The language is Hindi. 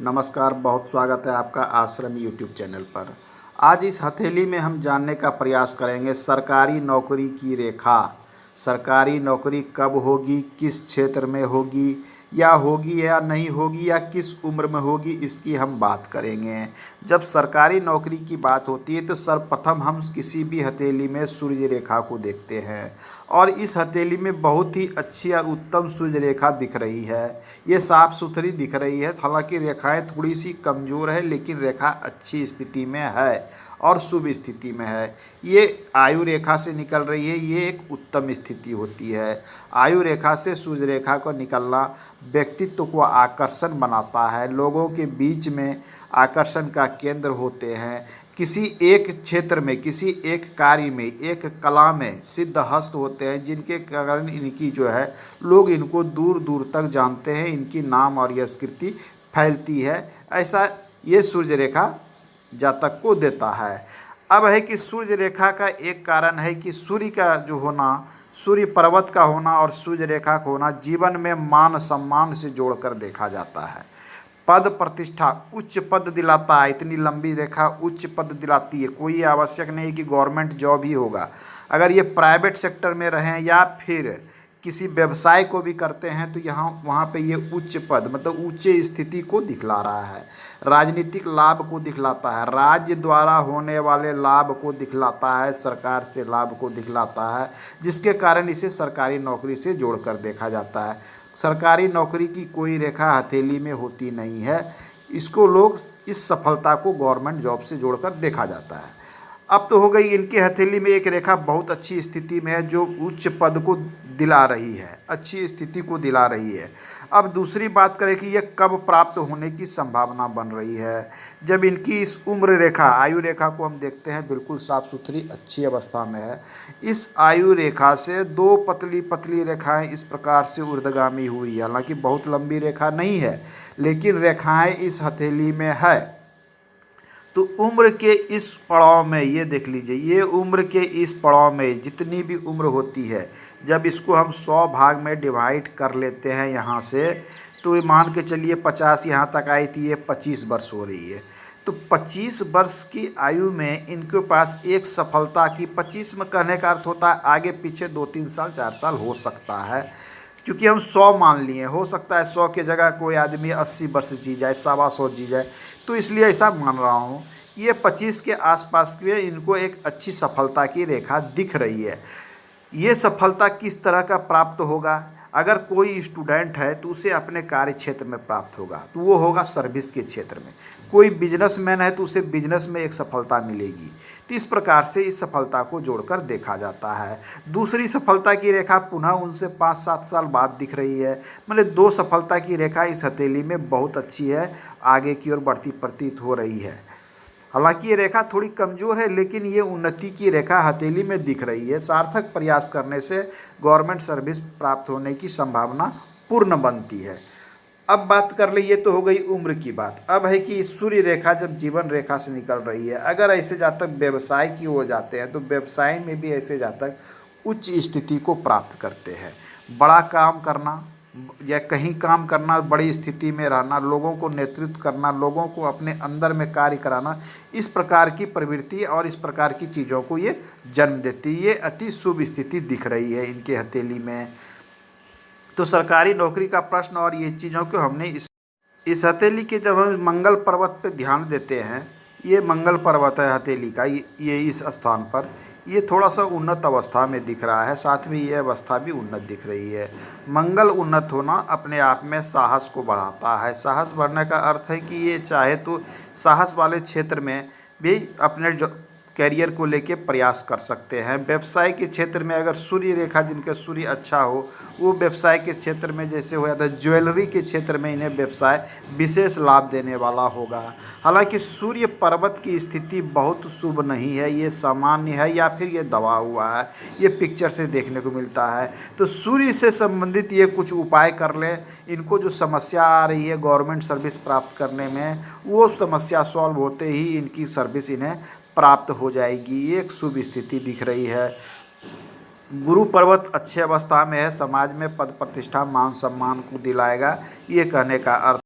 नमस्कार, बहुत स्वागत है आपका आश्रम यूट्यूब चैनल पर। आज इस हथेली में हम जानने का प्रयास करेंगे सरकारी नौकरी की रेखा। सरकारी नौकरी कब होगी, किस क्षेत्र में होगी या नहीं होगी या किस उम्र में होगी, इसकी हम बात करेंगे। जब सरकारी नौकरी की बात होती है तो सर्वप्रथम हम किसी भी हथेली में सूर्य रेखा को देखते हैं और इस हथेली में बहुत ही अच्छी और उत्तम सूर्य रेखा दिख रही है। ये साफ सुथरी दिख रही है, हालांकि रेखाएं थोड़ी सी कमज़ोर है लेकिन रेखा अच्छी स्थिति में है और शुभ स्थिति में है। ये आयु रेखा से निकल रही है, ये एक उत्तम स्थिति होती है। आयु रेखा से सूर्य रेखा को निकलना व्यक्तित्व को आकर्षण बनाता है, लोगों के बीच में आकर्षण का केंद्र होते हैं। किसी एक क्षेत्र में, किसी एक कार्य में, एक कला में सिद्धहस्त होते हैं, जिनके कारण इनकी जो है लोग इनको दूर दूर तक जानते हैं, इनकी नाम और यशकीर्ति फैलती है। ऐसा ये सूर्य रेखा जातक को देता है। अब है कि सूर्य रेखा का एक कारण है कि सूर्य का जो होना, सूर्य पर्वत का होना और सूर्य रेखा का होना जीवन में मान सम्मान से जोड़कर देखा जाता है। पद प्रतिष्ठा, उच्च पद दिलाता है। इतनी लंबी रेखा उच्च पद दिलाती है। कोई आवश्यक नहीं कि गवर्नमेंट जॉब ही होगा, अगर ये प्राइवेट सेक्टर में रहें या फिर किसी व्यवसाय को भी करते हैं तो यहाँ वहाँ पे ये उच्च पद मतलब ऊंचे स्थिति को दिखला रहा है। राजनीतिक लाभ को दिखलाता है, राज्य द्वारा होने वाले लाभ को दिखलाता है, सरकार से लाभ को दिखलाता है, जिसके कारण इसे सरकारी नौकरी से जोड़कर देखा जाता है। सरकारी नौकरी की कोई रेखा हथेली में होती नहीं है, इसको लोग इस सफलता को गवर्नमेंट जॉब से जोड़कर देखा जाता है। अब तो हो गई इनकी हथेली में एक रेखा बहुत अच्छी स्थिति में है जो उच्च पद को दिला रही है, अच्छी स्थिति को दिला रही है। अब दूसरी बात करें कि यह कब प्राप्त होने की संभावना बन रही है। जब इनकी इस उम्र रेखा, आयु रेखा को हम देखते हैं, बिल्कुल साफ सुथरी अच्छी अवस्था में है। इस आयु रेखा से दो पतली पतली रेखाएं इस प्रकार से ऊर्ध्वगामी हुई है। हालांकि बहुत लंबी रेखा नहीं है लेकिन रेखाएं इस हथेली में है। तो उम्र के इस पड़ाव में ये देख लीजिए, ये उम्र के इस पड़ाव में जितनी भी उम्र होती है, जब इसको हम 100 भाग में डिवाइड कर लेते हैं यहाँ से, तो ये मान के चलिए 50 यहाँ तक आई थी, ये 25 वर्ष हो रही है। तो 25 वर्ष की आयु में इनके पास एक सफलता की, 25 में कहने का अर्थ होता है आगे पीछे 2-3 साल 4 साल हो सकता है, क्योंकि हम 100 मान लिए। हो सकता है 100 की जगह कोई आदमी 80 वर्ष जी जाए, 125 जी जाए, तो इसलिए ऐसा मान रहा हूँ। ये 25 के आसपास के इनको एक अच्छी सफलता की रेखा दिख रही है। ये सफलता किस तरह का प्राप्त होगा? अगर कोई स्टूडेंट है तो उसे अपने कार्य क्षेत्र में प्राप्त होगा, तो वो होगा सर्विस के क्षेत्र में। कोई बिजनेसमैन है तो उसे बिजनेस में एक सफलता मिलेगी। तो इस प्रकार से इस सफलता को जोड़कर देखा जाता है। दूसरी सफलता की रेखा पुनः उनसे 5-7 साल बाद दिख रही है। मतलब 2 सफलता की रेखा इस हथेली में बहुत अच्छी है, आगे की ओर बढ़ती प्रतीत हो रही है। हालांकि ये रेखा थोड़ी कमज़ोर है लेकिन ये उन्नति की रेखा हथेली में दिख रही है। सार्थक प्रयास करने से गवर्नमेंट सर्विस प्राप्त होने की संभावना पूर्ण बनती है। अब बात कर ले, ये तो हो गई उम्र की बात। अब है कि सूर्य रेखा जब जीवन रेखा से निकल रही है, अगर ऐसे जातक व्यवसाय की ओर जाते हैं तो व्यवसाय में भी ऐसे जातक उच्च स्थिति को प्राप्त करते हैं। बड़ा काम करना या कहीं काम करना, बड़ी स्थिति में रहना, लोगों को नेतृत्व करना, लोगों को अपने अंदर में कार्य कराना, इस प्रकार की प्रवृत्ति और इस प्रकार की चीज़ों को ये जन्म देती है। ये अति शुभ स्थिति दिख रही है इनके हथेली में। तो सरकारी नौकरी का प्रश्न और ये चीज़ों को हमने इस हथेली के जब हम मंगल पर्वत पे ध्यान देते हैं, ये मंगल पर्वत है हथेली का, ये इस स्थान पर ये थोड़ा सा उन्नत अवस्था में दिख रहा है, साथ में ये अवस्था भी उन्नत दिख रही है। मंगल उन्नत होना अपने आप में साहस को बढ़ाता है। साहस बढ़ने का अर्थ है कि ये चाहे तो साहस वाले क्षेत्र में भी अपने जो कैरियर को लेके प्रयास कर सकते हैं। व्यवसाय के क्षेत्र में अगर सूर्य रेखा जिनका सूर्य अच्छा हो, वो व्यवसाय के क्षेत्र में जैसे हो जाता है, ज्वेलरी के क्षेत्र में इन्हें व्यवसाय विशेष लाभ देने वाला होगा। हालांकि सूर्य पर्वत की स्थिति बहुत शुभ नहीं है, ये सामान्य है या फिर ये दबा हुआ है, ये पिक्चर से देखने को मिलता है। तो सूर्य से संबंधित ये कुछ उपाय कर लें, इनको जो समस्या आ रही है गवर्नमेंट सर्विस प्राप्त करने में, वो समस्या सॉल्व होते ही इनकी सर्विस इन्हें प्राप्त हो जाएगी। ये एक शुभ स्थिति दिख रही है। गुरु पर्वत अच्छे अवस्था में है, समाज में पद प्रतिष्ठा मान सम्मान को दिलाएगा, ये कहने का अर्थ